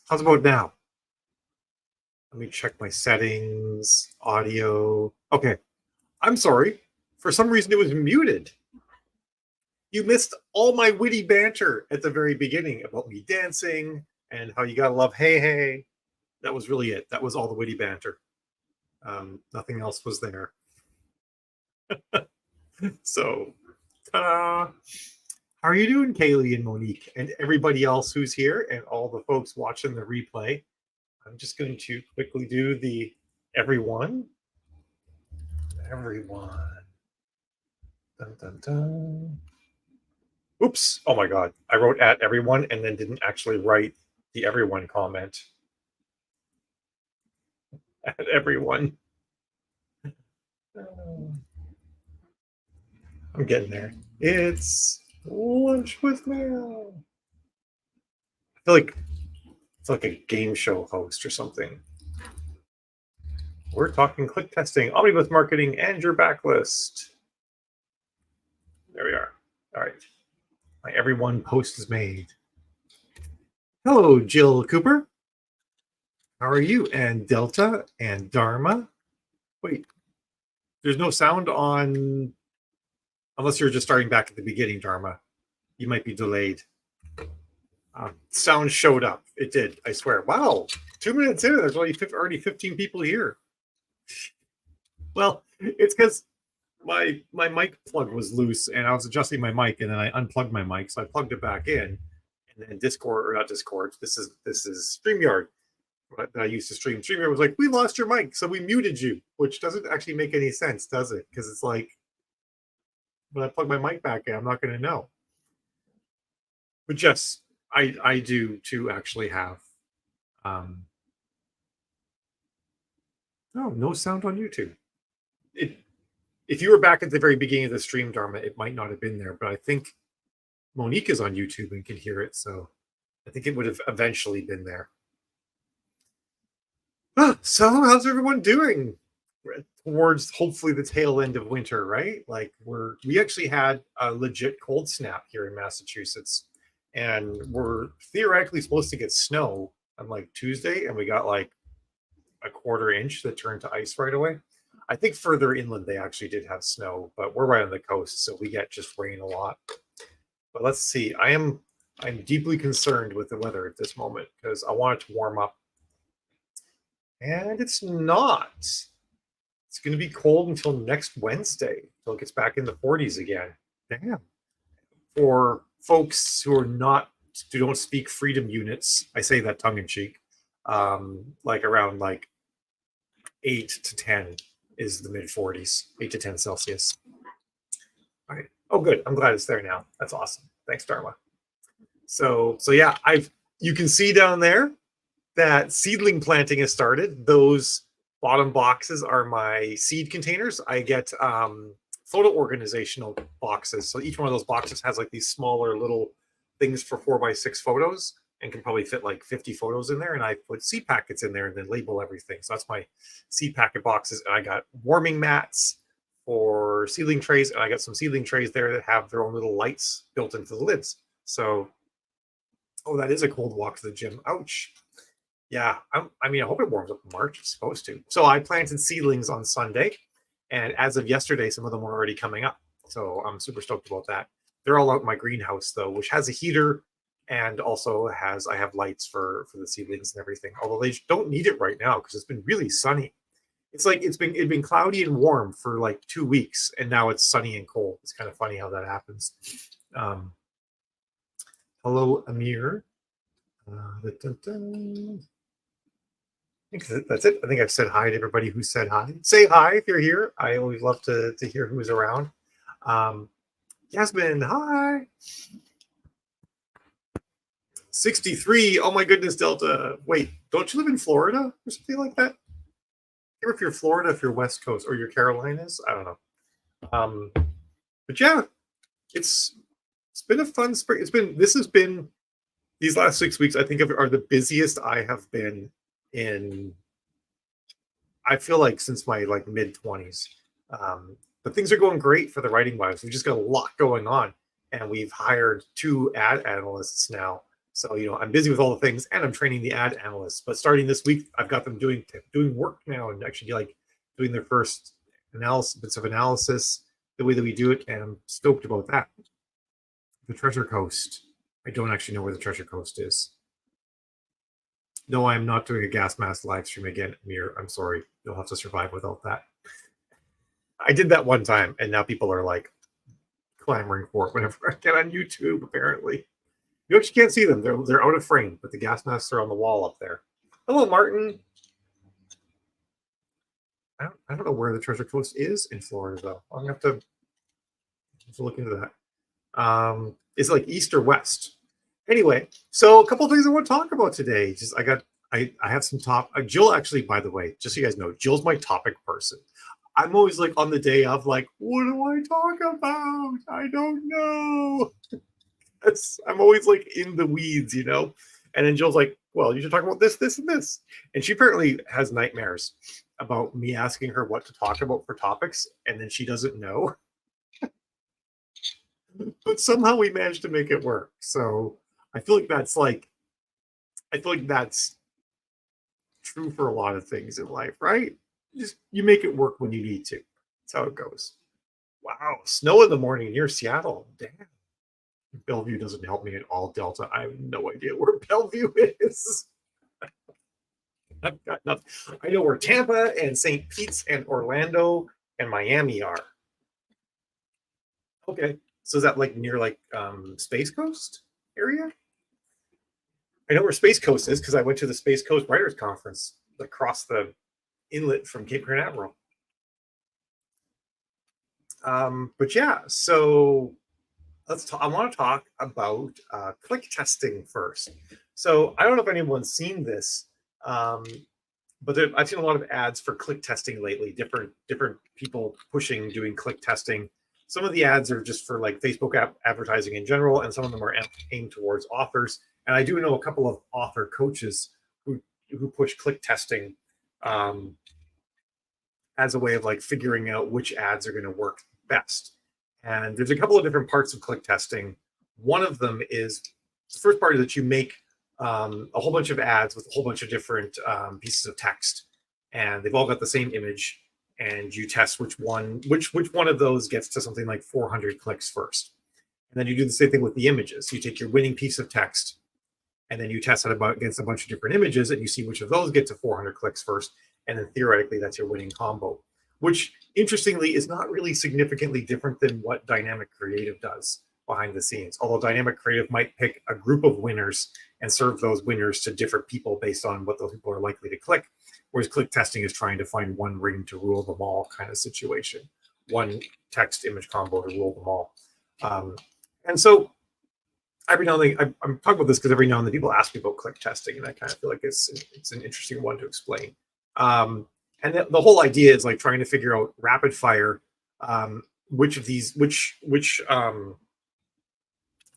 How's about now? Let me check my settings, audio. Okay, I'm sorry. For some reason, it was muted. You missed all my witty banter at the very beginning about me dancing and how you gotta love hey hey. That was really it. That was all the witty banter. Nothing else was there. So, ta-da. How are you doing, Kaylee and Monique, and everybody else who's here, and all the folks watching the replay? I'm just going to quickly do the everyone. Dun, dun, dun. Oops. Oh my God. I wrote at everyone and then didn't actually write the everyone comment. At everyone. I'm getting there. It's lunch with Mel. I feel like it's like a game show host or something. We're talking click testing, Omnibus Marketing, and your backlist. There we are. All right. My everyone post is made. Hello, Jill Cooper. How are you? And Delta and Dharma. Wait, there's no sound on, unless you're just starting back at the beginning, Dharma. You might be delayed. Sound showed up. It did, I swear. Wow, 2 minutes in, there's already 15 people here. Well, it's because my mic plug was loose and I was adjusting my mic and then I unplugged my mic, so I plugged it back in. And then Discord, or not Discord, this is StreamYard that I used to stream. StreamYard was like, we lost your mic, so we muted you, which doesn't actually make any sense, does it? Because it's like, when I plug my mic back in, I'm not going to know. But yes, I do too actually have. No sound on YouTube. If you were back at the very beginning of the stream, Dharma, it might not have been there, but I think Monique is on YouTube and can hear it, so I think it would have eventually been there. So how's everyone doing? Towards hopefully the tail end of winter, right? Like we actually had a legit cold snap here in Massachusetts, and we're theoretically supposed to get snow on like Tuesday, and we got like a 1/4 inch that turned to ice right away. I think further inland they actually did have snow, but we're right on the coast, so we get just rain a lot. But let's see. I'm deeply concerned with the weather at this moment because I want it to warm up. And it's not. It's going to be cold until next Wednesday, until it gets back in the 40s again. Damn. For folks who don't speak freedom units, I say that tongue in cheek, like around like 8 to 10 is the mid 40s, 8 to 10 Celsius. All right. Oh, good. I'm glad it's there now. That's awesome. Thanks, Dharma. So yeah, you can see down there that seedling planting has started. Those bottom boxes are my seed containers. I get photo organizational boxes. So each one of those boxes has like these smaller little things for 4x6 photos and can probably fit like 50 photos in there. And I put seed packets in there and then label everything. So that's my seed packet boxes. And I got warming mats for seedling trays. And I got some seedling trays there that have their own little lights built into the lids. So, oh, that is a cold walk to the gym. Ouch. Yeah, I mean, I hope it warms up in March. It's supposed to. So I planted seedlings on Sunday. And as of yesterday, some of them were already coming up. So I'm super stoked about that. They're all out in my greenhouse, though, which has a heater and also I have lights for the seedlings and everything. Although they don't need it right now because it's been really sunny. It's like it's been cloudy and warm for like 2 weeks, and now it's sunny and cold. It's kind of funny how that happens. Hello, Amir. I think that's it. I think I've said hi to everybody who said hi. Say hi if you're here. I always love to hear who's around. Yasmin, hi. 63. Oh my goodness, Delta. Wait, don't you live in Florida or something like that? Or if you're Florida, if you're West Coast, or your Carolinas, I don't know. But yeah, it's been a fun spring. This has been these last 6 weeks, I think, are the busiest I have been in, I feel like, since my like mid-20s. But things are going great for the writing wise. We've just got a lot going on, and we've hired 2 ad analysts now. So, I'm busy with all the things, and I'm training the ad analysts. But starting this week, I've got them doing work now, and actually like doing their first bits of analysis the way that we do it, and I'm stoked about that. The Treasure Coast. I don't actually know where the Treasure Coast is. No, I'm not doing a gas mask live stream again, Amir. I'm sorry. You'll have to survive without that. I did that one time, and now people are like clamoring for it whenever I get on YouTube, apparently. You actually can't see them. They're out of frame, but the gas masks are on the wall up there. Hello, Martin. I don't know where the Treasure Coast is in Florida, though. I'm gonna have to look into that. Is it like east or west? Anyway, so a couple of things I want to talk about today. I have some Jill, actually, by the way, just so you guys know, Jill's my topic person. I'm always like on the day of like, what do I talk about? I don't know. I'm always like in the weeds, And then Jill's like, well, you should talk about this, this, and this. And she apparently has nightmares about me asking her what to talk about for topics, and then she doesn't know. But somehow we managed to make it work. So I feel like that's true for a lot of things in life, right? Just you make it work when you need to. That's how it goes. Wow, snow in the morning near Seattle. Damn. Bellevue doesn't help me at all, Delta. I have no idea where Bellevue is. I've got nothing. I know where Tampa and St. Pete's and Orlando and Miami are. Okay. So is that like near like Space Coast area? I know where Space Coast is because I went to the Space Coast Writers Conference across the inlet from Cape Canaveral. But yeah, so I want to talk about click testing first. So I don't know if anyone's seen this, but I've seen a lot of ads for click testing lately. Different people doing click testing. Some of the ads are just for like Facebook advertising in general, and some of them are aimed towards authors. And I do know a couple of author coaches who push click testing as a way of like figuring out which ads are going to work best. And there's a couple of different parts of click testing. One of them is the first part is that you make a whole bunch of ads with a whole bunch of different pieces of text, and they've all got the same image, and you test which one of those gets to something like 400 clicks first. And then you do the same thing with the images. You take your winning piece of text, and then you test it against a bunch of different images, and you see which of those get to 400 clicks first, and then theoretically that's your winning combo, which interestingly is not really significantly different than what dynamic creative does behind the scenes. Although dynamic creative might pick a group of winners and serve those winners to different people based on what those people are likely to click, whereas click testing is trying to find one ring to rule them all kind of situation, one text image combo to rule them all. And so every now and then, I'm talking about this because every now and then people ask me about click testing, and I kind of feel like it's an interesting one to explain. And the whole idea is like trying to figure out rapid fire which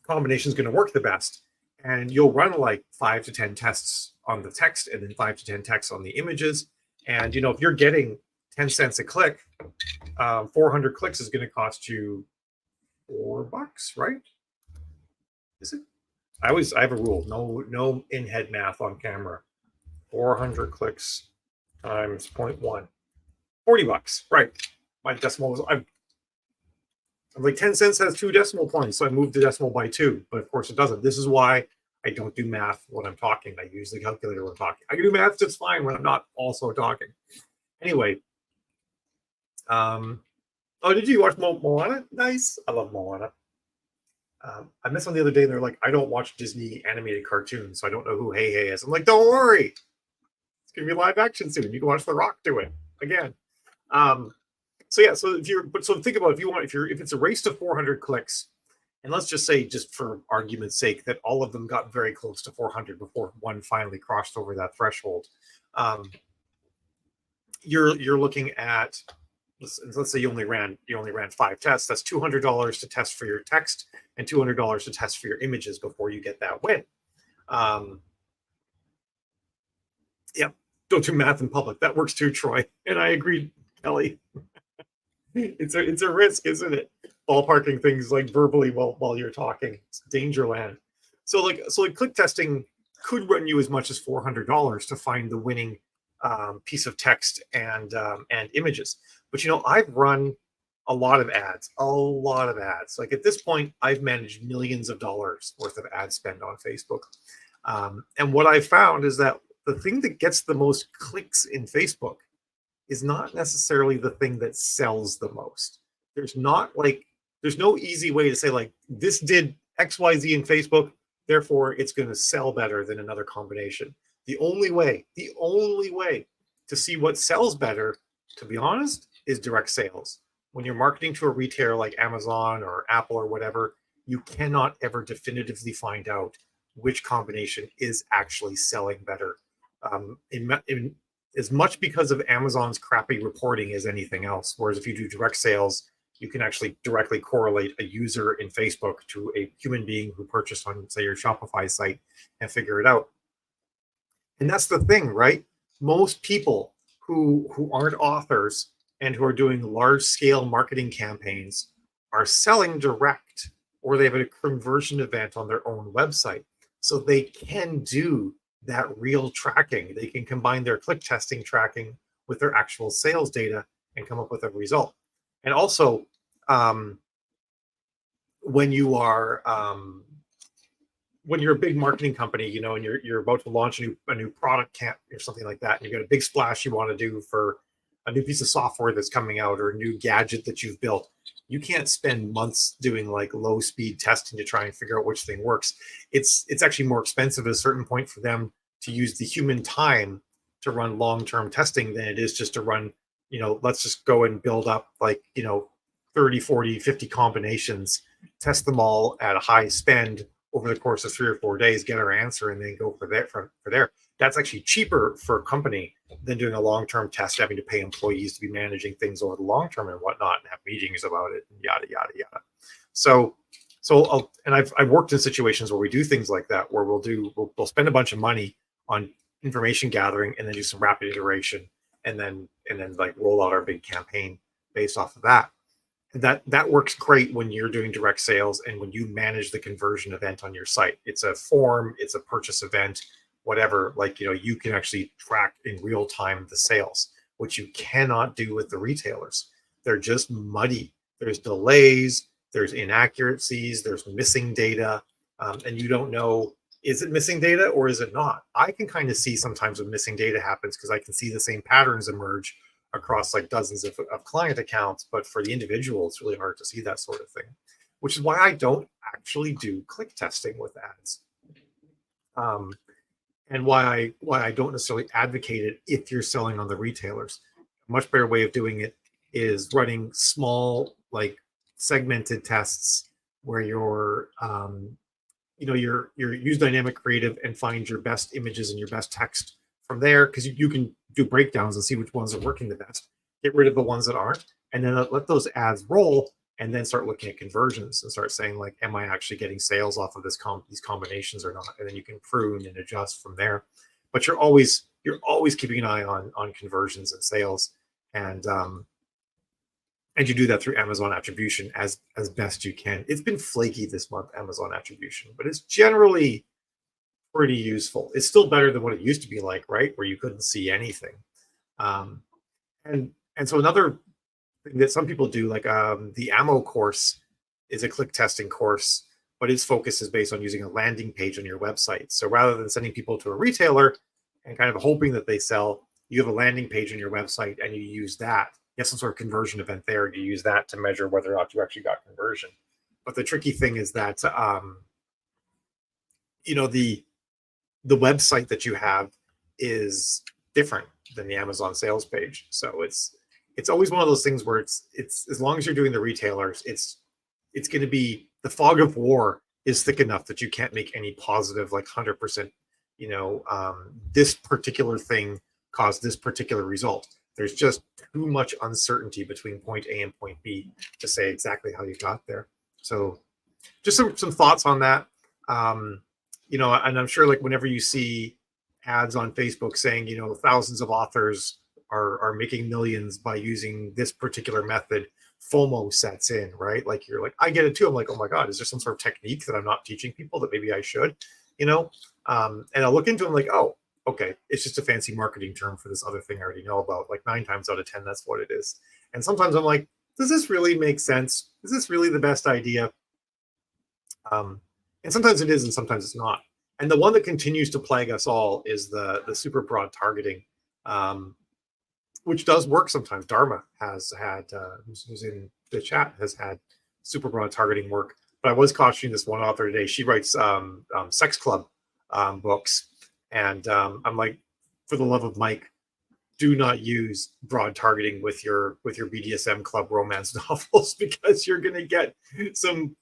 combination is going to work the best. And you'll run like 5 to 10 tests on the text and then 5 to 10 tests on the images. And, if you're getting 10 cents a click, 400 clicks is going to cost you $4, right? Is it? I have a rule. No in-head math on camera. 400 clicks times 0.1. $40, right? My decimal was, I'm like 10 cents has 2 decimal points, so I moved the decimal by 2, but of course it doesn't. This is why I don't do math when I'm talking. I use the calculator when I'm talking. I can do math just fine when I'm not also talking. Anyway, oh, did you watch Moana? Nice. I love Moana. I missed one the other day, and they're like, I don't watch Disney animated cartoons, so I don't know who Hey Hey is. I'm like, don't worry. It's going to be live action soon. You can watch The Rock do it again. So yeah, so think about if it's a race to 400 clicks, and let's just say, just for argument's sake, that all of them got very close to 400 before one finally crossed over that threshold. You're looking at, let's say you only ran 5 tests. That's $200 to test for your text and $200 to test for your images before you get that win. Yeah, don't do math in public. That works too, Troy. And I agree, Kelly. It's a risk, isn't it? Ballparking things like verbally while you're talking. It's danger land. So click testing could run you as much as $400 to find the winning piece of text and images. But I've run a lot of ads, a lot of ads. Like at this point, I've managed millions of dollars worth of ad spend on Facebook. And what I found is that the thing that gets the most clicks in Facebook is not necessarily the thing that sells the most. There's no easy way to say like this did XYZ in Facebook, therefore it's going to sell better than another combination. The only way to see what sells better, to be honest, is direct sales. When you're marketing to a retailer like Amazon or Apple or whatever, you cannot ever definitively find out which combination is actually selling better. In as much because of Amazon's crappy reporting as anything else. Whereas if you do direct sales, you can actually directly correlate a user in Facebook to a human being who purchased on, say, your Shopify site and figure it out. And that's the thing, right? Most people who aren't authors and who are doing large scale marketing campaigns are selling direct, or they have a conversion event on their own website. So they can do that real tracking. They can combine their click testing tracking with their actual sales data and come up with a result. And also, when you're a big marketing company, and you're about to launch a new product or something like that, and you've got a big splash you want to do for a new piece of software that's coming out or a new gadget that you've built, you can't spend months doing like low speed testing to try and figure out which thing works. It's actually more expensive at a certain point for them to use the human time to run long-term testing than it is just to run, let's just go and build up 30, 40, 50 combinations, test them all at a high spend over the course of 3 or 4 days, get our answer, and then go for there. That's actually cheaper for a company than doing a long-term test, having to pay employees to be managing things over the long term and whatnot, and have meetings about it, and yada yada yada. So I've worked in situations where we do things like that, where we'll spend a bunch of money on information gathering and then do some rapid iteration, and then like roll out our big campaign based off of that. That works great when you're doing direct sales and when you manage the conversion event on your site. It's a form, it's a purchase event, whatever. You can actually track in real time the sales, which you cannot do with the retailers. They're just muddy. There's delays, there's inaccuracies, there's missing data, and you don't know, is it missing data or is it not? I can kind of see sometimes when missing data happens because I can see the same patterns emerge across like dozens of client accounts, but for the individual, it's really hard to see that sort of thing, which is why I don't actually do click testing with ads. And why I don't necessarily advocate it if you're selling on the retailers. A much better way of doing it is running small, like segmented tests where you're use dynamic creative and find your best images and your best text from there, because you can do breakdowns and see which ones are working the best, get rid of the ones that aren't, and then let those ads roll, and then start looking at conversions and start saying like, am I actually getting sales off of these combinations or not? And then you can prune and adjust from there. But you're always keeping an eye on conversions and sales, and you do that through Amazon attribution as best you can. It's been flaky this month, Amazon attribution, but it's generally pretty useful. It's still better than what it used to be like, right? Where you couldn't see anything. And so another thing that some people do, like the ammo course is a click testing course, but its focus is based on using a landing page on your website. So rather than sending people to a retailer and kind of hoping that they sell, you have a landing page on your website and you use that. You have some sort of conversion event there. You use that to measure whether or not you actually got conversion. But the tricky thing is that, the website that you have is different than the Amazon sales page. So it's always one of those things where it's as long as you're doing the retailers, it's going to be, the fog of war is thick enough that you can't make any positive, like 100%, this particular thing caused this particular result. There's just too much uncertainty between point A and point B to say exactly how you got there. So just some thoughts on that. And I'm sure like whenever you see ads on Facebook saying, thousands of authors are making millions by using this particular method, FOMO sets in, right? Like you're like, I get it too. I'm like, oh my God, is there some sort of technique that I'm not teaching people that maybe I should, you know? And I'll look into it, I'm like, oh, okay, it's just a fancy marketing term for this other thing I already know about. Like 9 times out of 10, that's what it is. And sometimes I'm like, does this really make sense? Is this really the best idea? And sometimes it is, and sometimes it's not. And the one that continues to plague us all is the super broad targeting, which does work sometimes. Dharma has had, who's in the chat, has had super broad targeting work. But I was cautioning this one author today. She writes sex club books, and I'm like, for the love of Mike, do not use broad targeting with your BDSM club romance novels, because you're going to get some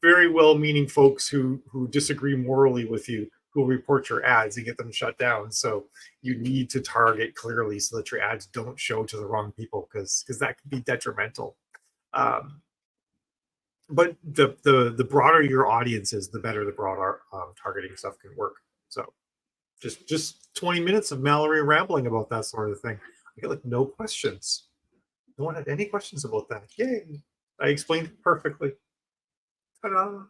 very well-meaning folks who disagree morally with you, who will report your ads and get them shut down. So you need to target clearly so that your ads don't show to the wrong people, because that can be detrimental. But the broader your audience is, the better the broad targeting stuff can work. So just 20 minutes of Mallory rambling about that sort of thing. I get like no questions. No one had any questions about that. Yay! I explained it perfectly. Ta-da!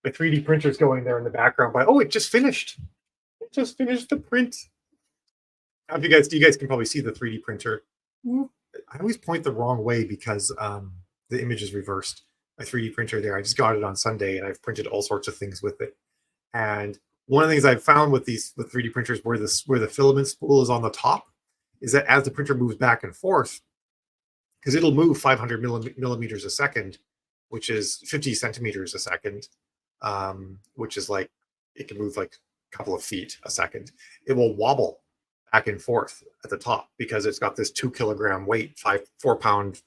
My 3D printer's going there in the background. But oh, it just finished. It just finished the print. You guys can probably see the 3D printer. I always point the wrong way because the image is reversed. My 3D printer there. I just got it on Sunday, and I've printed all sorts of things with it. And one of the things I've found with 3D printers, where the filament spool is on the top, is that as the printer moves back and forth, because it'll move 500 millimeters a second, which is 50 centimeters a second, which is like, it can move like a couple of feet a second. It will wobble back and forth at the top because it's got this 2 kilogram weight, 5 pound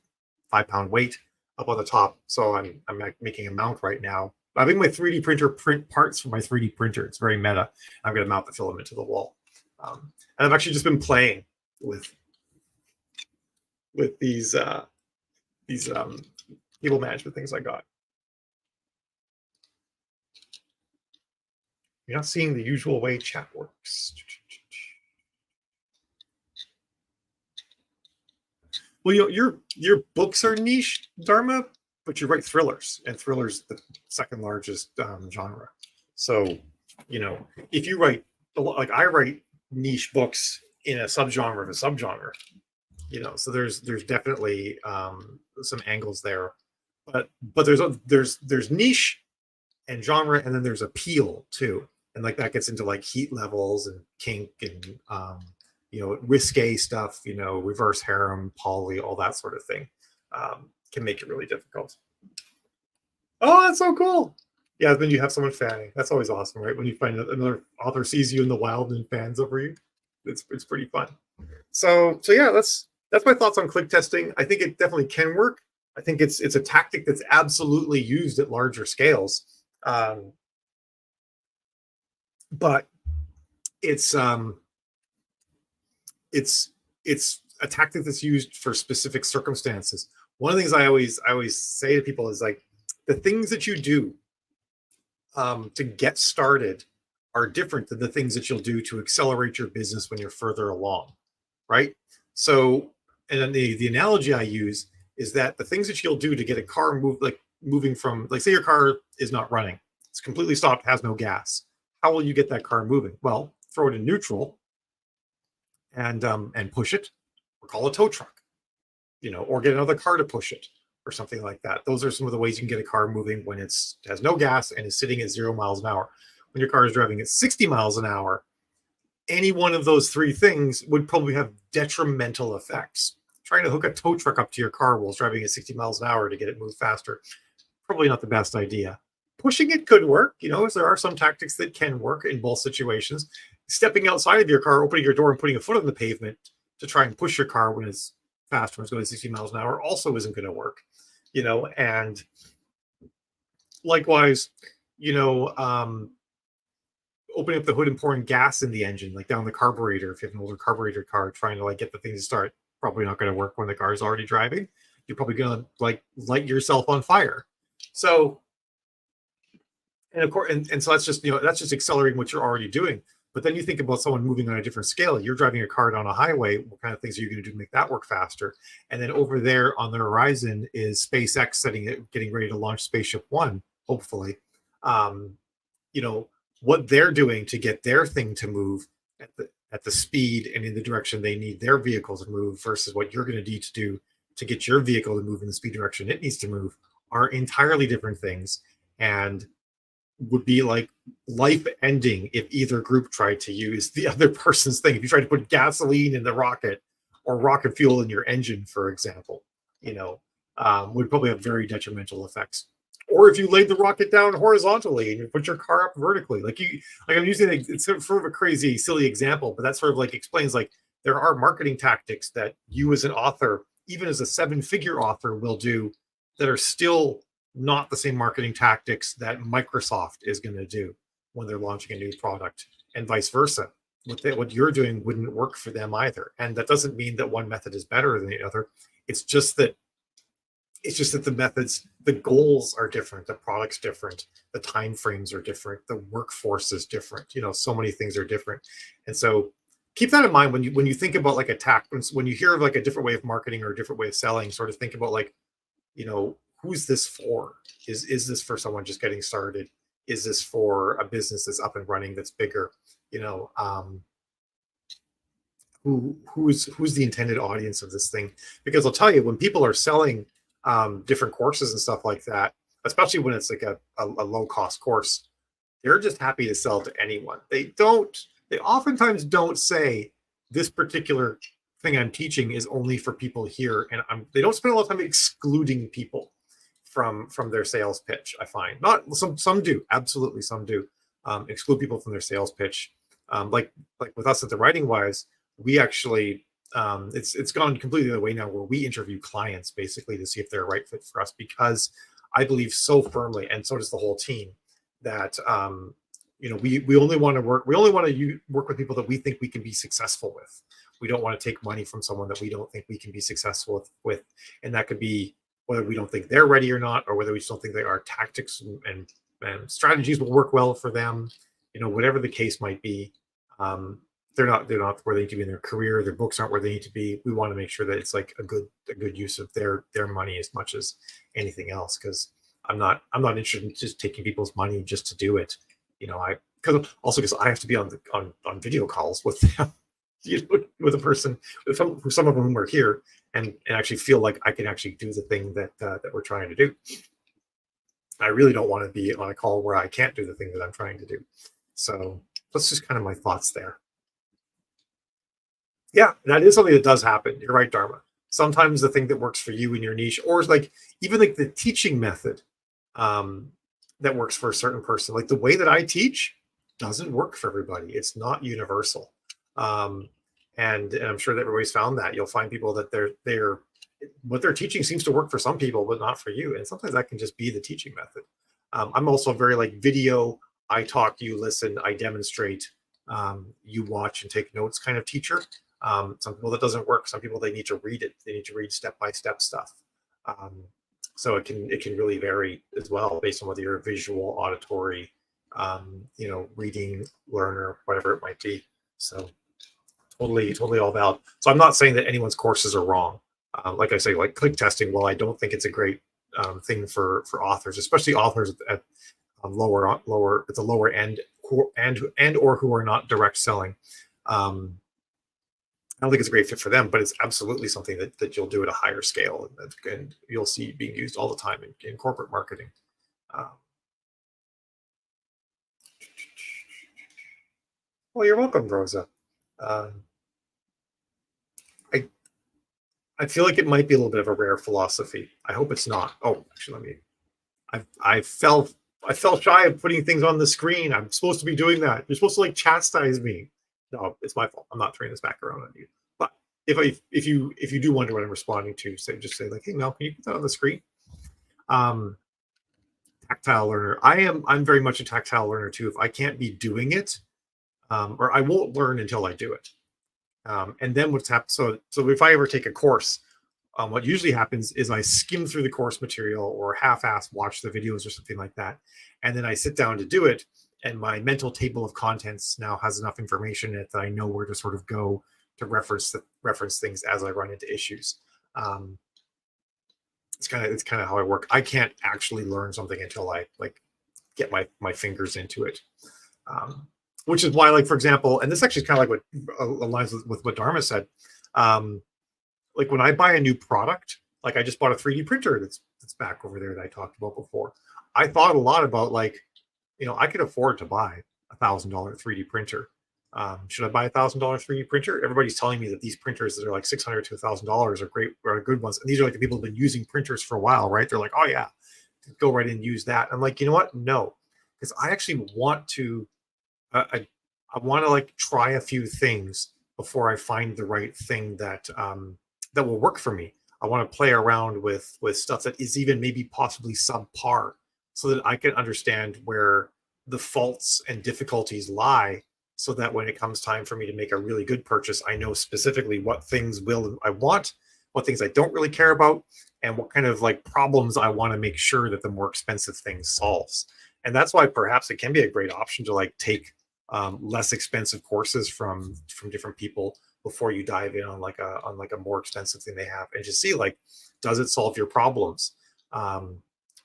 weight up on the top. So I'm making a mount right now. I think my 3D printer print parts for my 3D printer. It's very meta. I'm going to mount the filament to the wall. And I've actually just been playing with these cable management things I got. You're not seeing the usual way chat works. Well, your books are niche, Dharma, but you write thrillers, and thrillers the second largest genre. So, if you write, like I write niche books in a subgenre of a subgenre, so there's definitely some angles there, but there's niche and genre, and then there's appeal too, and like that gets into like heat levels and kink and risque stuff, reverse harem, poly, all that sort of thing. Can make it really difficult. Oh, that's so cool. Yeah, then you have someone fanning. That's always awesome, right? When you find another author sees you in the wild and fans over you. It's pretty fun. So yeah, that's my thoughts on click testing. I think it definitely can work. I think it's a tactic that's absolutely used at larger scales. But it's a tactic that's used for specific circumstances. One of the things I always say to people is like, the things that you do to get started are different than the things that you'll do to accelerate your business when you're further along, right? So, and then the analogy I use is that the things that you'll do to get a car moving from, like, say your car is not running, it's completely stopped, has no gas. How will you get that car moving? Well, throw it in neutral and push it, or call a tow truck, or get another car to push it, or something like that. Those are some of the ways you can get a car moving when it has no gas and is sitting at 0 miles an hour. When your car is driving at 60 miles an hour, any one of those three things would probably have detrimental effects. Trying to hook a tow truck up to your car while it's driving at 60 miles an hour to get it move faster, probably not the best idea. Pushing it could work. There are some tactics that can work in both situations. Stepping outside of your car, opening your door and putting a foot on the pavement to try and push your car when it's fast, when it's going 60 miles an hour, also isn't going to work. And likewise, opening up the hood and pouring gas in the engine, like down the carburetor, if you have an older carburetor car, trying to get the thing to start, probably not going to work when the car is already driving. You're probably going to light yourself on fire. So, and of course, and so that's just accelerating what you're already doing. But then you think about someone moving on a different scale. You're driving a car down a highway. What kind of things are you going to do to make that work faster? And then over there on the horizon is SpaceX getting ready to launch Spaceship One, hopefully. Um, you know, what they're doing to get their thing to move at the speed and in the direction they need their vehicle to move versus what you're going to need to do to get your vehicle to move in the speed direction it needs to move are entirely different things, and would be like life ending if either group tried to use the other person's thing. If you tried to put gasoline in the rocket or rocket fuel in your engine, for example, would probably have very detrimental effects. Or if you laid the rocket down horizontally and you put your car up vertically, like I'm using it's sort of a crazy, silly example, but that sort of like explains like there are marketing tactics that you as an author, even as a 7-figure author, will do that are still not the same marketing tactics that Microsoft is going to do when they're launching a new product, and vice versa. What you're doing wouldn't work for them either. And that doesn't mean that one method is better than the other. It's just that the methods, the goals are different, the product's different, the time frames are different, the workforce is different. So many things are different. And so keep that in mind when you think about like a tactic. When you hear of like a different way of marketing or a different way of selling, sort of think about like, who's this for? Is this for someone just getting started? Is this for a business that's up and running, that's bigger? Who's the intended audience of this thing? Because I'll tell you, when people are selling different courses and stuff like that, especially when it's like a low cost course, they're just happy to sell to anyone. They oftentimes don't say this particular thing I'm teaching is only for people here, and they don't spend a lot of time excluding people from their sales pitch. I find not some do, absolutely some do exclude people from their sales pitch. Like with us at the Writing Wise, we actually it's gone completely the other way now, where we interview clients basically to see if they're a right fit for us, because I believe so firmly, and so does the whole team, that we only want to work with people that we think we can be successful with. We don't want to take money from someone that we don't think we can be successful with. And that could be whether we don't think they're ready or not, or whether we just don't think our tactics and strategies will work well for them. Whatever the case might be, they're not where they need to be in their career. Their books aren't where they need to be. We want to make sure that it's like a good use of their money as much as anything else. Because I'm not interested in just taking people's money just to do it. Because I have to be on video calls with them, with a person, some of whom are here, and actually feel like I can actually do the thing that we're trying to do. I really don't want to be on a call where I can't do the thing that I'm trying to do. So that's just kind of my thoughts there. Yeah, that is something that does happen. You're right, Dharma. Sometimes the thing that works for you in your niche, or like even like the teaching method that works for a certain person, like the way that I teach doesn't work for everybody. It's not universal. And I'm sure that everybody's found that. You'll find people that they're what they're teaching seems to work for some people, but not for you. And sometimes that can just be the teaching method. I'm also very like video. I talk, you listen, I demonstrate, you watch and take notes kind of teacher. Some people that doesn't work. Some people, they need to read it. They need to read step-by-step stuff. So it can really vary as well based on whether you're a visual, auditory, reading learner, whatever it might be. So totally all valid. So I'm not saying that anyone's courses are wrong. Like I say, like Clicktesting, well, I don't think it's a great thing for authors, especially authors at lower at the lower end, and or who are not direct selling. I don't think it's a great fit for them, but it's absolutely something that you'll do at a higher scale, and you'll see being used all the time in corporate marketing. Well, you're welcome, Rosa. I feel like it might be a little bit of a rare philosophy. I hope it's not. Oh, actually, I fell shy of putting things on the screen. I'm supposed to be doing that. You're supposed to like chastise me. No, it's my fault. I'm not turning this back around on you. But if you do wonder what I'm responding to, just say like, hey Mel, can you put that on the screen? Tactile learner. I'm very much a tactile learner too. If I can't be doing it, or I won't learn until I do it. And then what's happened? So if I ever take a course, what usually happens is I skim through the course material or half-ass watch the videos or something like that, and then I sit down to do it. and my mental table of contents now has enough information in it that I know where to sort of go to reference things as I run into issues. It's kind of how I work. I can't actually learn something until I get my fingers into it. Which is why, like, for example, and this actually is kind of like what aligns with what Dharma said. Like when I buy a new product, like I just bought a 3D printer that's back over there that I talked about before. I thought a lot about, like, I could afford to buy $1,000 3D printer. Should I buy $1,000 3D printer? Everybody's telling me that these printers that are like $600 to $1,000 are great, are good ones. And these are like the people who've been using printers for a while, right? They're like, oh yeah, go right in and use that. I'm like, you know what? No, because I actually want to. I want to like try a few things before I find the right thing that that will work for me. I want to play around with stuff that is even maybe possibly subpar, so that I can understand where the faults and difficulties lie, so that when it comes time for me to make a really good purchase, I know specifically what things I want, what things I don't really care about, and what kind of like problems I want to make sure that the more expensive thing solves. And that's why perhaps it can be a great option to like take less expensive courses from different people before you dive in on like a more expensive thing they have, and just see, like, does it solve your problems,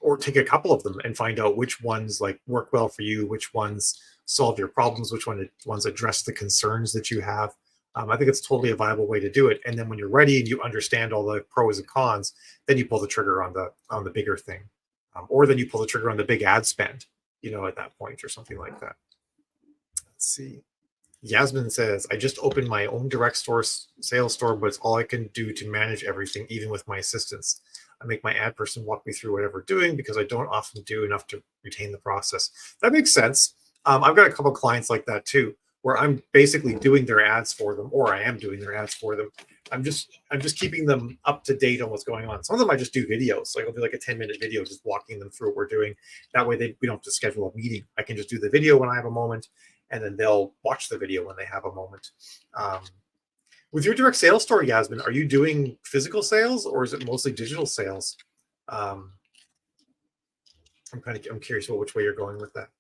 or take a couple of them and find out which ones like work well for you, which ones solve your problems, which ones address the concerns that you have. I think it's totally a viable way to do it. And then when you're ready and you understand all the pros and cons, then you pull the trigger on the bigger thing, or then you pull the trigger on the big ad spend, at that point, or something like that. Let's see. Yasmin says, I just opened my own direct sales store, but it's all I can do to manage everything, even with my assistants. I make my ad person walk me through whatever we're doing because I don't often do enough to retain the process. That makes sense. I've got a couple of clients like that too, where I'm basically doing their ads for them, or I am doing their ads for them. I'm just keeping them up to date on what's going on. Some of them I just do videos. Like I'll do like a 10-minute video just walking them through what we're doing. That way we don't have to schedule a meeting. I can just do the video when I have a moment, and then they'll watch the video when they have a moment. With your direct sales store, Yasmin, are you doing physical sales or is it mostly digital sales? I'm curious which way you're going with that.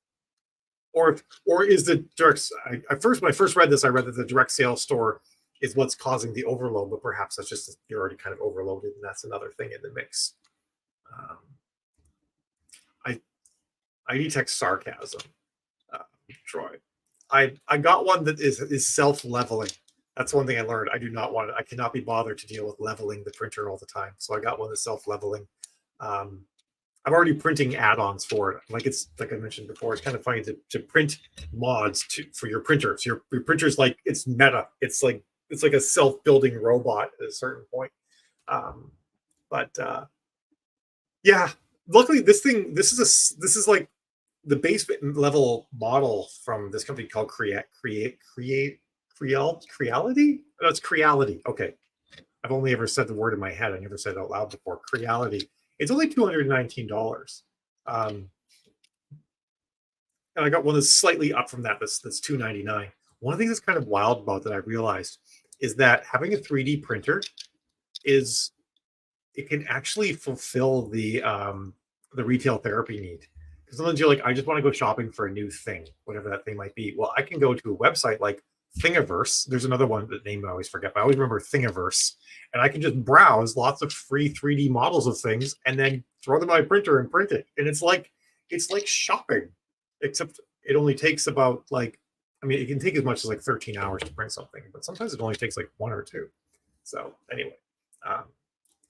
Or is the direct? When I first read this, I read that the direct sales store is what's causing the overload, but perhaps that's just you're already kind of overloaded, and that's another thing in the mix. I detect sarcasm, Troy. I got one that is self-leveling. That's one thing I learned. I cannot be bothered to deal with leveling the printer all the time. So I got one that's self-leveling. I'm already printing add-ons for it. Like I mentioned before, it's kind of funny to print mods for your printer. So your printer's like, it's meta. It's like a self-building robot at a certain point. Yeah, luckily this is like the base level model from this company called Creality. No, it's Creality. Okay, I've only ever said the word in my head. I never said it out loud before. Creality. It's only $219. And I got one that's slightly up from that. That's $299. One of the things that's kind of wild about that I realized is that having a 3D printer it can actually fulfill the retail therapy need. Because sometimes you're like, I just want to go shopping for a new thing, whatever that thing might be. Well, I can go to a website like Thingiverse. There's another one, the name I always forget, but I always remember Thingiverse. And I can just browse lots of free 3D models of things and then throw them in my printer and print it. And it's like shopping, except it only takes about it can take as much as like 13 hours to print something, but sometimes it only takes like 1 or 2. So anyway,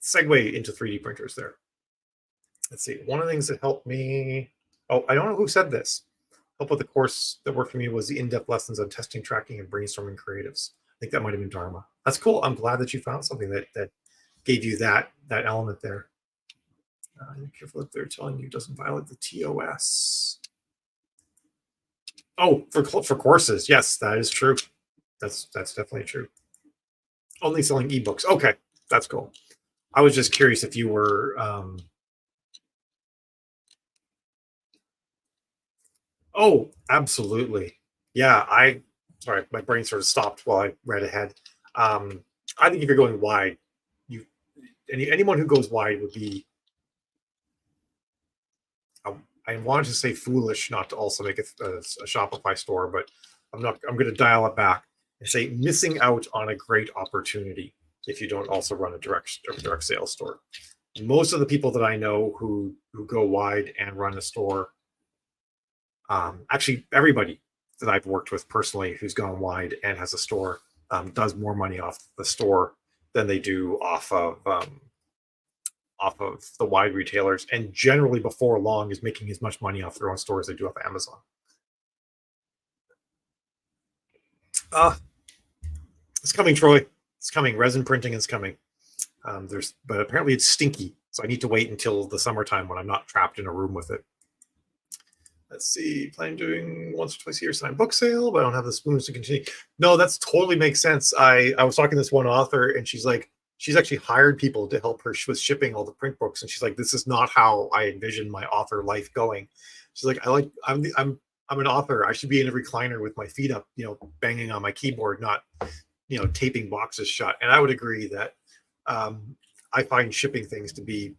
segue into 3D printers there. Let's see. One of the things that helped me, I don't know who said this. Help with the course that worked for me was the in-depth lessons on testing, tracking, and brainstorming creatives. I think that might have been Dharma. That's cool. I'm glad that you found something that gave you that element there. Be careful if they're telling you it doesn't violate the TOS. Oh, for courses, yes, that is true. That's definitely true. Only selling ebooks. Okay, that's cool. I was just curious if you were. Oh, absolutely. Yeah, sorry, my brain sort of stopped while I read ahead. I think if you're going wide, anyone who goes wide would be I wanted to say foolish not to also make a Shopify store, but I'm not. I'm going to dial it back and say missing out on a great opportunity if you don't also run a direct sales store. Most of the people that I know who go wide and run a store, actually everybody that I've worked with personally who's gone wide and has a store, does more money off the store than they do off of the wide retailers, and generally before long is making as much money off their own store as they do off Amazon. It's coming, Troy. It's coming. Resin printing is coming. But apparently it's stinky, so I need to wait until the summertime when I'm not trapped in a room with it. Let's see. Plan doing once or twice a year sign book sale, but I don't have the spoons to continue. No, that's totally makes sense. I was talking to this one author, and she's like, she's actually hired people to help her with shipping all the print books, and she's like, this is not how I envision my author life going. She's like, I'm an author. I should be in a recliner with my feet up, banging on my keyboard, not taping boxes shut. And I would agree that I find shipping things to be,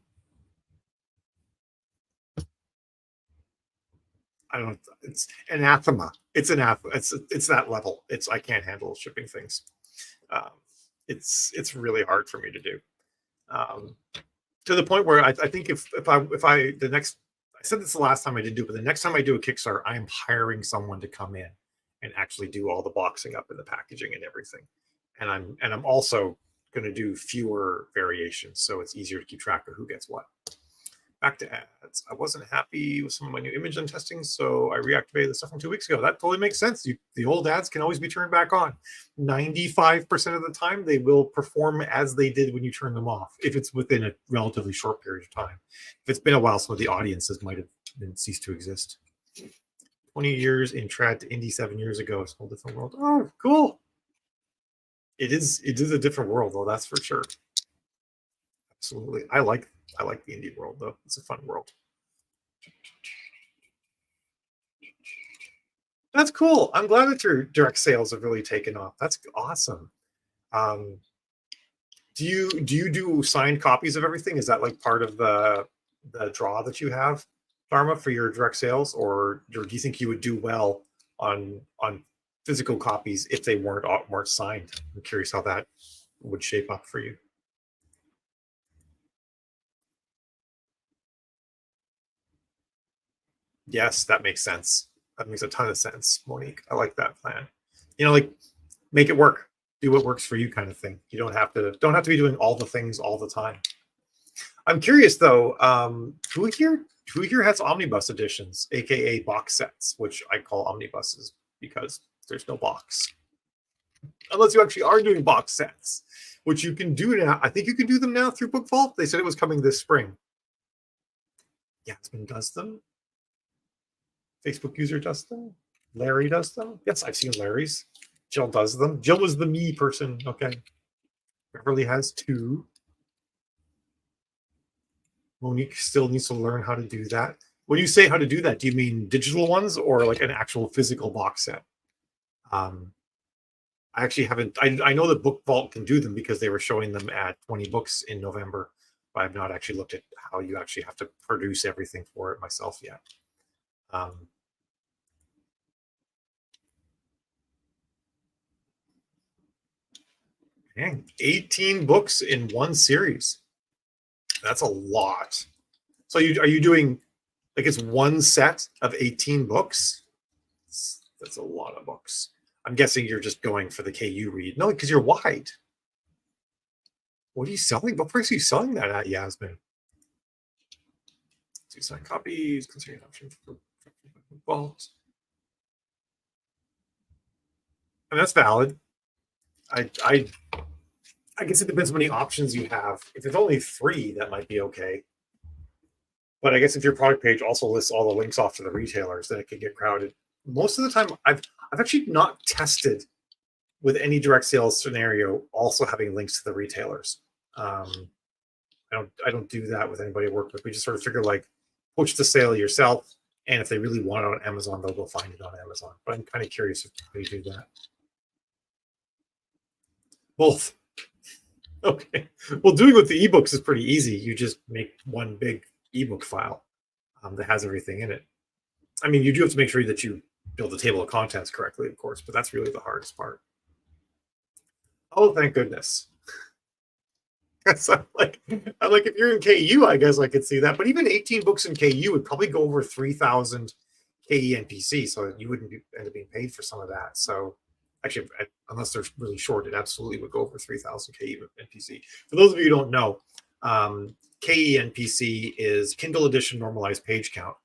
it's anathema. It's anathema. It's that level. I can't handle shipping things. It's really hard for me to do. To the point where I think if I said this the last time I didn't do it, but the next time I do a Kickstarter, I am hiring someone to come in and actually do all the boxing up and the packaging and everything. And I'm also going to do fewer variations, so it's easier to keep track of who gets what. Back to ads. I wasn't happy with some of my new image I'm testing, so I reactivated the stuff from 2 weeks ago. That totally makes sense. The old ads can always be turned back on. 95% of the time, they will perform as they did when you turn them off, if it's within a relatively short period of time. If it's been a while, some of the audiences might have ceased to exist. 20 years in trad to indie 7 years ago. It's a whole different world. Oh, cool. It is a different world, though, that's for sure. Absolutely. I like the indie world, though. It's a fun world. That's cool. I'm glad that your direct sales have really taken off. That's awesome. Do you do signed copies of everything? Is that like part of the draw that you have, Dharma, for your direct sales, or do you think you would do well on physical copies if they weren't signed? I'm curious how that would shape up for you. Yes, that makes sense. That makes a ton of sense, Monique. I like that plan. Like, make it work. Do what works for you, kind of thing. You don't have to be doing all the things all the time. I'm curious though. Who here has omnibus editions, aka box sets, which I call omnibuses because there's no box, unless you actually are doing box sets, which you can do now. I think you can do them now through Book Vault. They said it was coming this spring. Yasmin does them. Facebook user does them. Larry does them. Yes, I've seen Larry's. Jill does them. Jill was the me person. Okay. Beverly has 2. Monique still needs to learn how to do that. When you say how to do that, do you mean digital ones or like an actual physical box set? I actually haven't. I know that Book Vault can do them because they were showing them at 20 Books in November, but I've not actually looked at how you actually have to produce everything for it myself yet. 18 books in one series. That's a lot. So are you doing like it's one set of 18 books? That's a lot of books. I'm guessing you're just going for the KU read. No, because you're wide. What are you selling? What price are you selling that at, Yasmin? 2 signed copies, considering option for vault. And that's valid. I guess it depends how many options you have. If it's only 3, that might be okay. But I guess if your product page also lists all the links off to the retailers, then it could get crowded. Most of the time, I've actually not tested with any direct sales scenario also having links to the retailers. I don't do that with anybody I work with. We just sort of figure like push the sale yourself, and if they really want it on Amazon, they'll go find it on Amazon. But I'm kind of curious how you do that. Both. Okay. Well, doing with the ebooks is pretty easy. You just make one big ebook file. that has everything in it. I mean, you do have to make sure that you build the table of contents correctly, of course, but that's really the hardest part. Oh, thank goodness. So I'm like, if you're in KU, I guess I could see that. But even 18 books in KU would probably go over 3,000 KE NPC, so you wouldn't end up being paid for some of that. So actually, unless they're really short, it absolutely would go over 3,000 KE NPC. For those of you who don't know, KE NPC is Kindle Edition Normalized Page Count.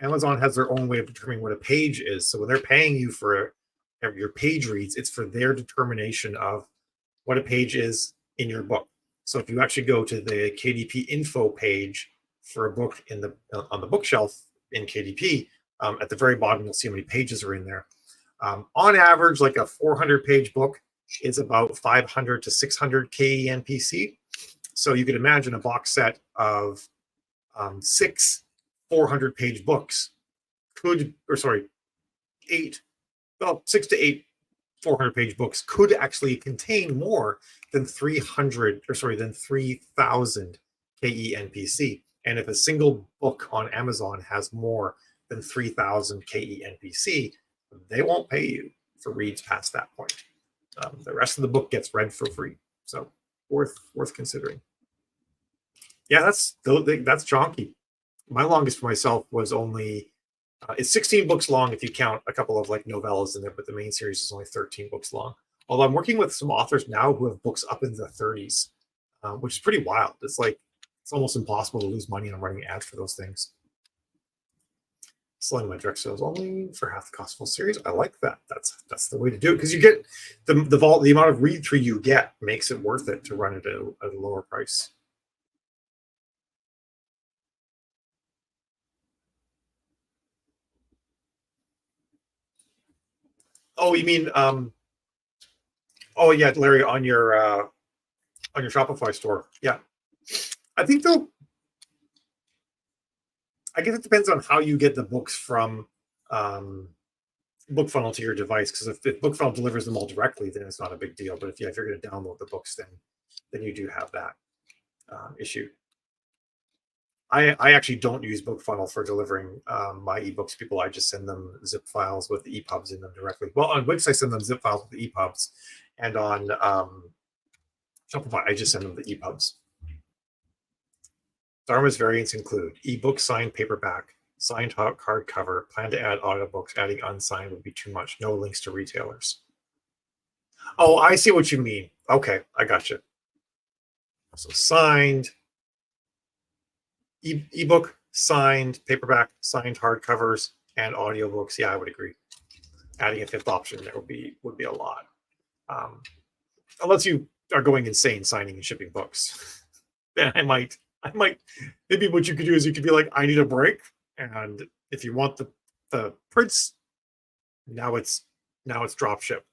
Amazon has their own way of determining what a page is. So when they're paying you for your page reads, it's for their determination of what a page is in your book. So if you actually go to the KDP info page for a book on the bookshelf in KDP, at the very bottom, you'll see how many pages are in there. On average, like a 400-page book is about 500 to 600 KE NPC. So you could imagine a box set of 6 400-page books six to eight 400-page books could actually contain more than 3,000 KE NPC. And if a single book on Amazon has more than 3,000 KE NPC, they won't pay you for reads past that point. The rest of the book gets read for free. So worth considering. Yeah, that's chonky. My longest for myself was only it's 16 books long if you count a couple of like novellas in there, but the main series is only 13 books long. Although I'm working with some authors now who have books up into the 30s, which is pretty wild. It's almost impossible to lose money on running ads for those things. Selling my direct sales only for half the cost full series. I like that. That's the way to do it, because you get the amount of read through you get makes it worth it to run it at a lower price. Oh, you mean oh yeah, Larry, on your Shopify store. Yeah. I think though, I guess it depends on how you get the books from BookFunnel to your device, because if BookFunnel delivers them all directly, then it's not a big deal. But if you're going to download the books, then you do have that issue. I actually don't use BookFunnel for delivering my ebooks to people. I just send them zip files with the EPUBs in them directly. Well, on Wix, I send them zip files with the EPUBs, and on Shopify, I just send them the EPUBs. Dharma's variants include ebook, signed paperback, signed hardcover. Plan to add audiobooks. Adding unsigned would be too much. No links to retailers. Oh, I see what you mean. Okay, I got you. So signed, ebook, signed paperback, signed hardcovers, and audiobooks. Yeah, I would agree. Adding a fifth option there would be a lot. Unless you are going insane signing and shipping books, then I might. Maybe what you could do is you could be like, I need a break, and if you want the prints, now it's drop ship.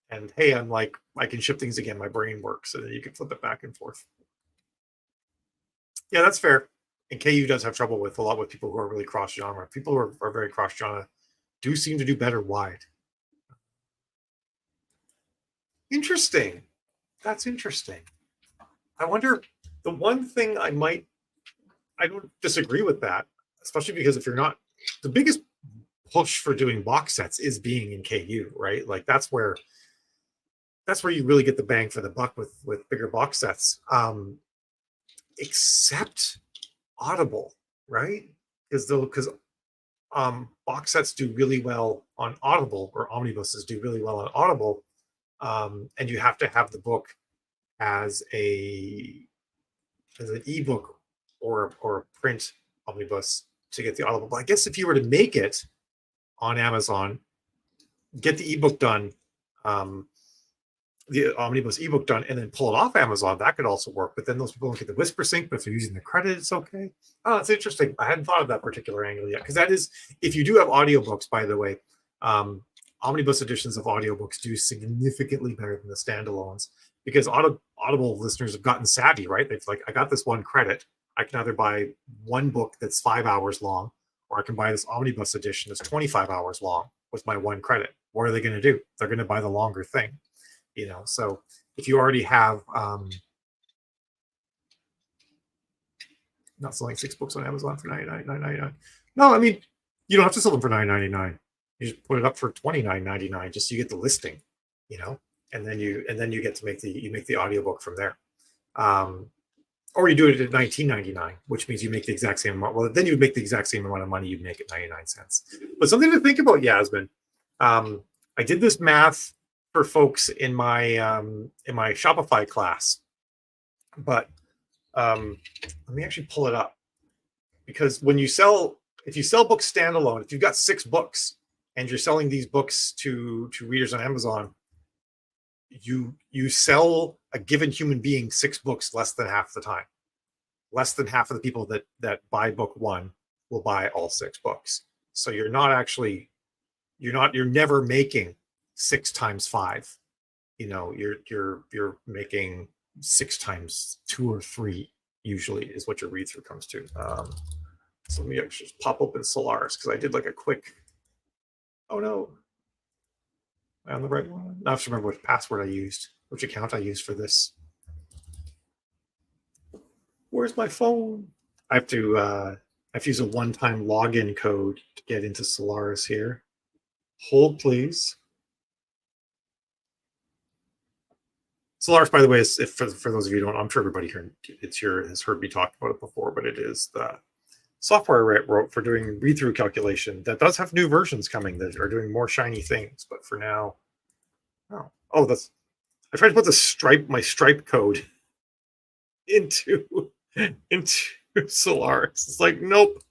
And hey, I'm like, I can ship things again. My brain works, and then you can flip it back and forth. Yeah, that's fair. And KU does have trouble with a lot with people who are really cross genre. People who are very cross genre do seem to do better wide. Interesting. That's interesting. I wonder. The one thing I don't disagree with that, especially because if you're not, the biggest push for doing box sets is being in KU, right? Like that's where you really get the bang for the buck with bigger box sets. Except Audible, right? Because box sets do really well on Audible, or omnibuses do really well on Audible, and you have to have the book as an ebook or a print omnibus to get the Audible. But I guess if you were to make it on Amazon, get the ebook done, the omnibus ebook done, and then pull it off Amazon, that could also work. But then those people don't get the whisper sync, but if they're using the credit, it's okay. Oh, that's interesting. I hadn't thought of that particular angle yet, because that is, if you do have audiobooks, by the way, omnibus editions of audiobooks do significantly better than the standalones, because Audible listeners have gotten savvy, right? They've like, I got this one credit. I can either buy one book that's 5 hours long, or I can buy this omnibus edition that's 25 hours long with my one credit. What are they going to do? They're going to buy the longer thing, So if you already have not selling 6 books on Amazon for $99.99. No, I mean, you don't have to sell them for $9.99. You just put it up for $29.99 just so you get the listing, and then you get to make the audiobook from there. Or you do it at $19.99, which means you make the exact same amount. Well, then you make the exact same amount of money you'd make at 99 cents. But something to think about, Yasmin. I did this math for folks in my Shopify class, but let me actually pull it up, because if you sell books standalone, if you've got 6 books and you're selling these books to readers on Amazon, you sell a given human being 6 books less than half the time. Less than half of the people that buy book 1 will buy all 6 books. So you're never making 6 times 5. You're making 6 times 2 or 3 usually is what your read through comes to. So let me actually just pop open Solaris, because I did like a quick. Oh no. Am I on the right one? I have to remember which password I used, which account I used for this. Where's my phone? I have to use a one-time login code to get into Solaris here. Hold, please. Solaris, by the way, is, for those of you who don't, I'm sure everybody here has heard me talk about it before, but it is the software I wrote for doing read-through calculation that does have new versions coming that are doing more shiny things. But for now, I tried to put my Stripe code into Solaris. It's like, nope,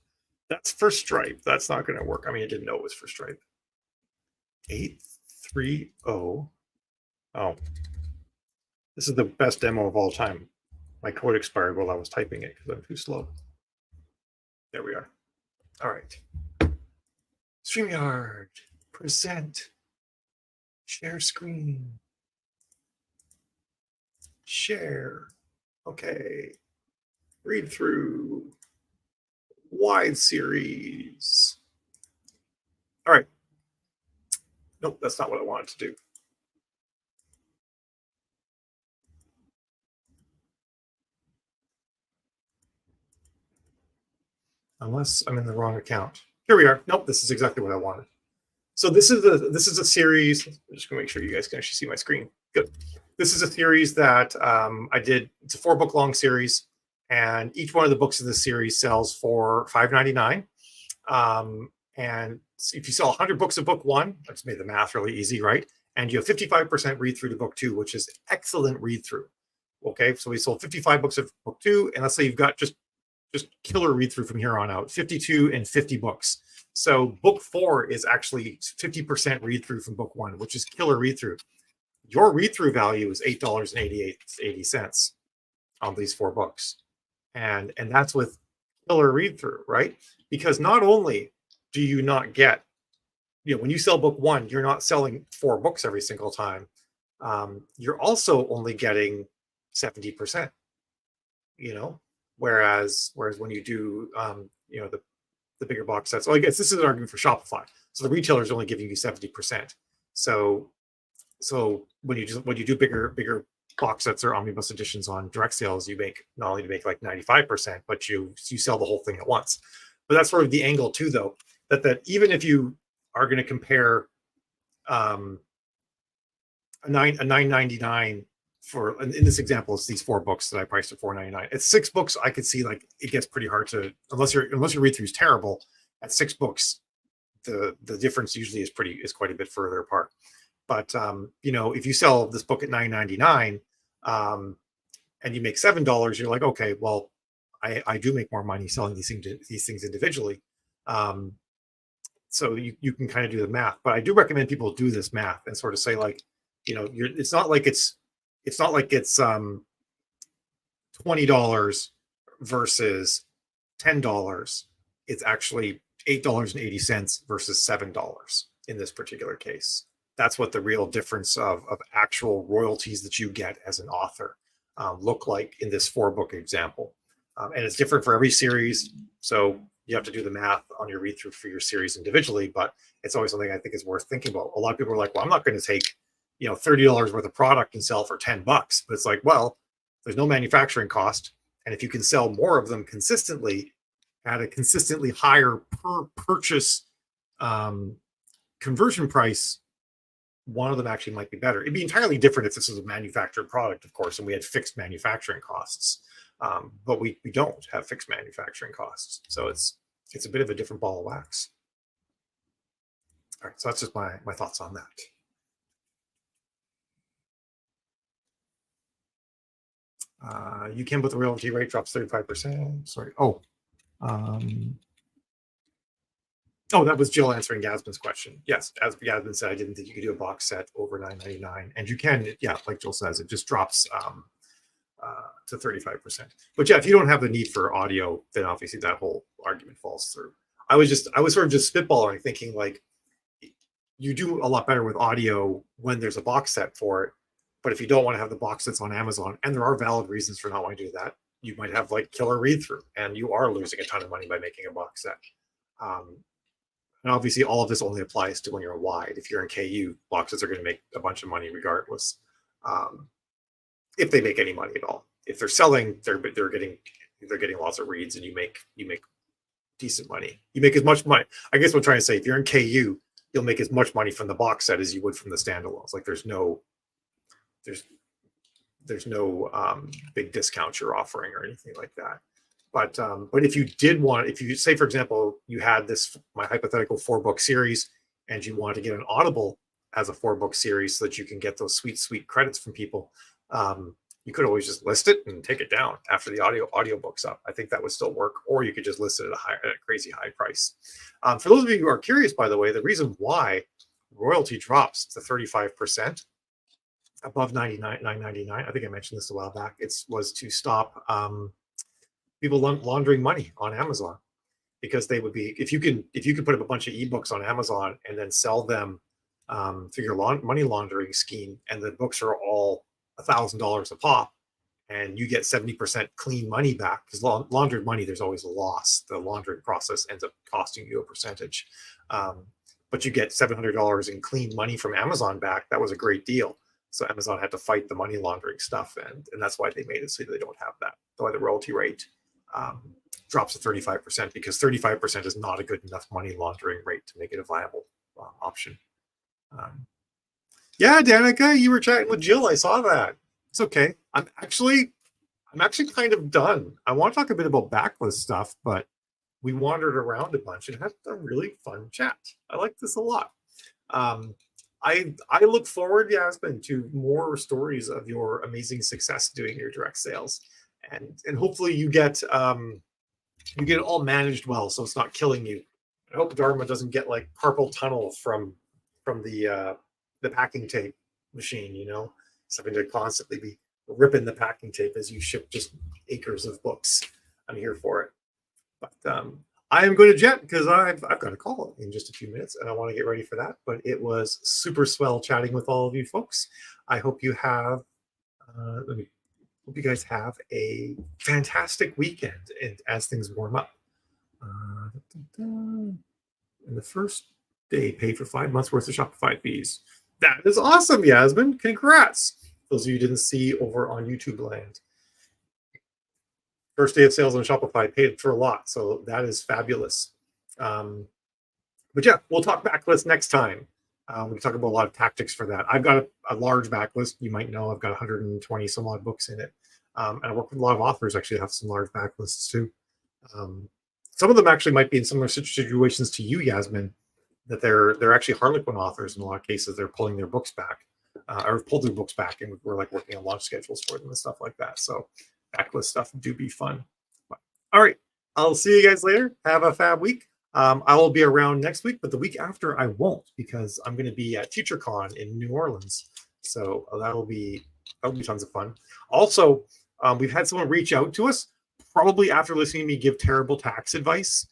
that's for Stripe. That's not going to work. I mean, I didn't know it was for Stripe. 830. Oh, this is the best demo of all time. My code expired while I was typing it because I'm too slow. There we are. All right. StreamYard, present, share screen, share. Okay. Read through, wide series. All right. Nope, that's not what I wanted to do. Unless I'm in the wrong account. Here we are. Nope, this is exactly what I wanted. So this is a series. I'm just gonna make sure you guys can actually see my screen. Good. This is a series that I did. It's a 4-book long series, and each one of the books of this series sells for $5.99. And if you sell 100 books of book 1, I just made the math really easy, right? And you have 55% read through to book 2, which is excellent read through. Okay, so we sold 55 books of book 2, and let's say you've got just killer read through from here on out, 52 and 50 books. So book 4 is actually 50% read through from book 1, which is killer read through. Your read through value is $8.80 on these 4 books. And that's with killer read through, right? Because not only do you not get, when you sell book 1, you're not selling 4 books every single time. You're also only getting 70%, whereas when you do, the bigger box sets. So I guess this is an argument for Shopify. So the retailer is only giving you 70%. So when you do bigger box sets or omnibus editions on direct sales, you make not only like 95%, but you sell the whole thing at once. But that's sort of the angle too, though, that even if you are going to compare a $9.99 for, in this example, it's these 4 books that I priced at $4.99. At 6 books, I could see like it gets pretty hard to, unless your read through is terrible. At 6 books, the difference usually is quite a bit further apart. But if you sell this book at $9.99 and you make $7, you're like, okay, well, I do make more money selling these things individually. So you can kind of do the math. But I do recommend people do this math and sort of say, like, it's not like it's $20 versus $10. It's actually $8.80 versus $7 in this particular case. That's what the real difference of actual royalties that you get as an author look like in this 4-book example. And it's different for every series. So you have to do the math on your read through for your series individually, but it's always something I think is worth thinking about. A lot of people are like, well, I'm not going to take, $30 worth of product and sell for $10. But it's like, well, there's no manufacturing cost. And if you can sell more of them consistently at a consistently higher per purchase conversion price, one of them actually might be better. It'd be entirely different if this was a manufactured product, of course, and we had fixed manufacturing costs. But we don't have fixed manufacturing costs. So it's a bit of a different ball of wax. All right, so that's just my thoughts on that. You can, but the royalty rate drops 35%. Sorry. Oh, that was Jill answering Yasmin's question. Yes, as Yasmin said, I didn't think you could do a box set over $9.99, and you can. Yeah, like Jill says, it just drops to 35%. But yeah, if you don't have the need for audio, then obviously that whole argument falls through. I was sort of just spitballing, thinking like you do a lot better with audio when there's a box set for it. But if you don't want to have the box sets on Amazon, and there are valid reasons for not wanting to do that, you might have like killer read through, and you are losing a ton of money by making a box set. And obviously, all of this only applies to when you're wide. If you're in KU, boxes are going to make a bunch of money regardless, if they make any money at all. If they're selling, they're getting lots of reads, and you make decent money. You make as much money. I guess what I'm trying to say, if you're in KU, you'll make as much money from the box set as you would from the standalones. Like there's no big discounts you're offering or anything like that. But if you did want, if you say, for example, you had my hypothetical 4-book series, and you want to get an Audible as a 4-book series so that you can get those sweet credits from people, you could always just list it and take it down after the audiobook's up. I think that would still work, or you could just list it at a crazy high price. For those of you who are curious, by the way, the reason why royalty drops to 35% above $9.99, I think I mentioned this a while back, was to stop people laundering money on Amazon, because they would be, if you could put up a bunch of ebooks on Amazon and then sell them through your money laundering scheme, and the books are all $1,000 a pop, and you get 70% clean money back, because laundered money, there's always a loss. The laundering process ends up costing you a percentage, but you get $700 in clean money from Amazon back. That was a great deal. So Amazon had to fight the money laundering stuff, and that's why they made it so they don't have that. That's why the royalty rate drops to 35%, because 35% is not a good enough money laundering rate to make it a viable option. Yeah, Danica, you were chatting with Jill. I saw that. It's okay. I'm actually kind of done. I want to talk a bit about backlist stuff, but we wandered around a bunch and had a really fun chat. I like this a lot. I look forward, Yasmin, to more stories of your amazing success doing your direct sales, and hopefully you get it all managed well, so it's not killing you. I hope Dharma doesn't get like carpal tunnel from the packing tape machine, it's having to constantly be ripping the packing tape as you ship just acres of books. I'm here for it, but I am going to jet, because I've got a call in just a few minutes, and I want to get ready for that. But it was super swell chatting with all of you folks. I hope you have hope you guys have a fantastic weekend, and as things warm up. And the first day, pay for 5 months worth of Shopify fees. That is awesome, Yasmin. Congrats. Those of you who didn't see over on YouTube land. First day of sales on Shopify, paid for a lot. So that is fabulous. But yeah, we'll talk backlist next time. We can talk about a lot of tactics for that. I've got a large backlist. You might know I've got 120 some odd books in it. And I work with a lot of authors actually have some large backlists too. Some of them actually might be in similar situations to you, Yasmin, that they're actually Harlequin authors in a lot of cases. They're pulling their books back, or pulled their books back, and we're like working on launch schedules for them and stuff like that. So backlist stuff do be fun. But, all right, I'll see you guys later. Have a fab week. I will be around next week, but the week after I won't, because I'm going to be at TeacherCon in New Orleans. So that'll be tons of fun. Also, we've had someone reach out to us, probably after listening to me give terrible tax advice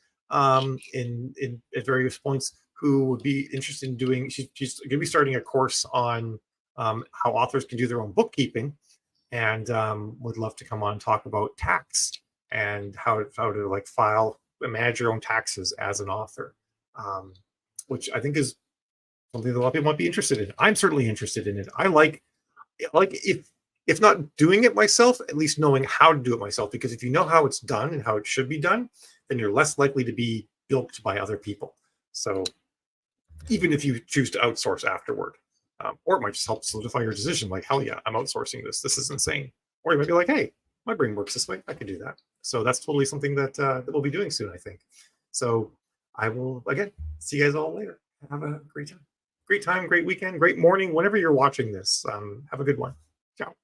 in at various points, who would be interested in doing. She's going to be starting a course on how authors can do their own bookkeeping, and would love to come on and talk about tax and how to like file and manage your own taxes as an author, which I think is something that a lot of people might be interested in. I'm certainly interested in it. I like if if not doing it myself, at least knowing how to do it myself. Because if you know how it's done and how it should be done, then you're less likely to be bilked by other people. So even if you choose to outsource afterward, or it might just help solidify your decision. Like, hell yeah, I'm outsourcing this. This is insane. Or you might be like, hey, my brain works this way. I can do that. So that's totally something that we'll be doing soon, I think. So I will, again, see you guys all later. Have a great time. Great time, great weekend, great morning, whenever you're watching this. Have a good one. Ciao.